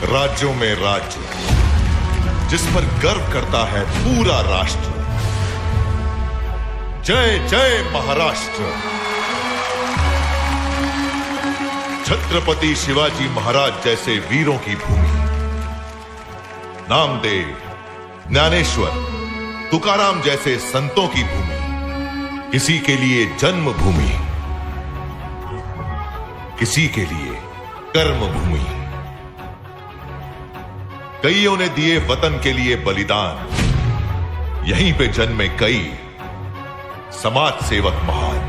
राज्यों में राज्य, जिस पर गर्व करता है पूरा राष्ट्र। जय जय महाराष्ट्र। छत्रपति शिवाजी महाराज जैसे वीरों की भूमि, नामदेव, ज्ञानेश्वर, तुकाराम जैसे संतों की भूमि, किसी के लिए जन्मभूमि, किसी के लिए कर्मभूमि। कईयों ने दिए वतन के लिए बलिदान, यहीं पे जन्मे कई समाज सेवक महान।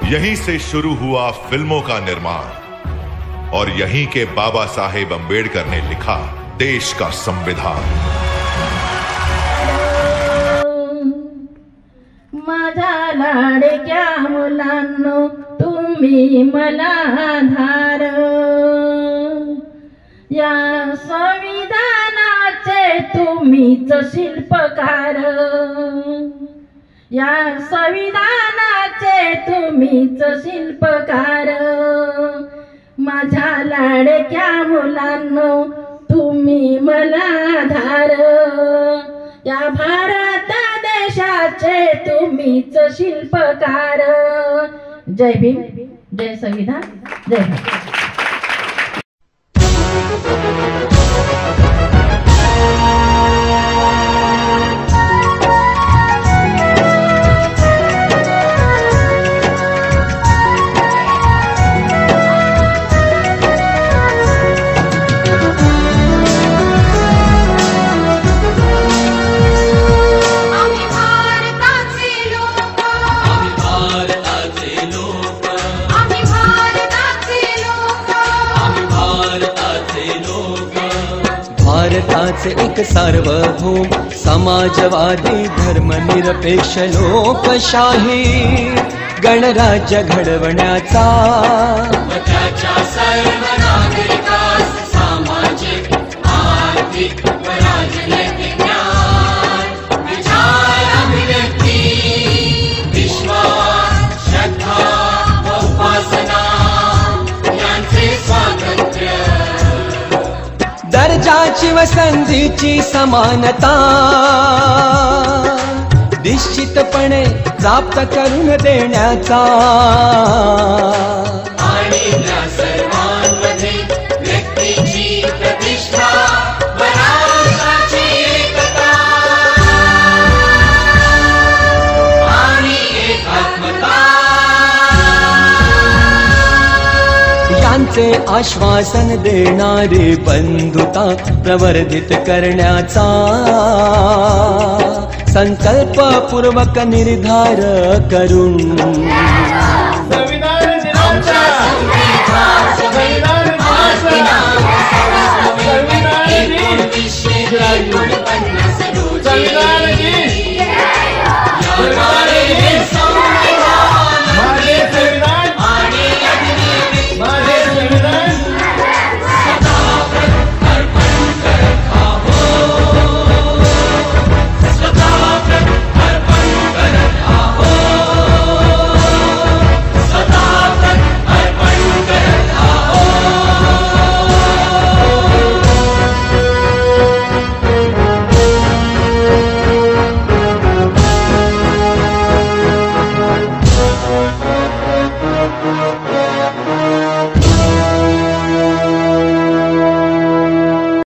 यहीं से शुरू हुआ फिल्मों का निर्माण और यहीं के बाबा साहेब अंबेडकर ने लिखा देश का संविधान। माझ्या लाडक्या मुलांनो तुम्ही मला आधार, या संविधानाचे तुम्हीच शिल्पकार, या संविधानाचे तुम्हीच शिल्पकार। माझ्या लाडक्या मुलांनो तुम्ही मला आधार, या भारत देशाचे तुम्हीच शिल्पकार। जय भीम, जय संविधान, जय भारत। भारताचे एक सार्वभौम समाजवादी धर्मनिरपेक्ष लोकशाही गणराज्य घडवण्याचा, त्याच्या सर्व नागरिकास सामाजिक आर्थिक व राजनैतिक न्याय, विचार अभिव्यक्ती, विश्वास, श्रद्धा व उपासना यांचे स्वातंत्र्य, दर्जाची व संधीची समानता निश्चितपणे प्राप्त करून देण्याचा, आणि त्या सर्वांमध्ये व्यक्तीची प्रतिष्ठा व राष्ट्राची एकता आणि एकात्मता यांचे आश्वासन देणारी बंधुता प्रवर्धित करण्याचा संकल्पपूर्वक निर्धार करून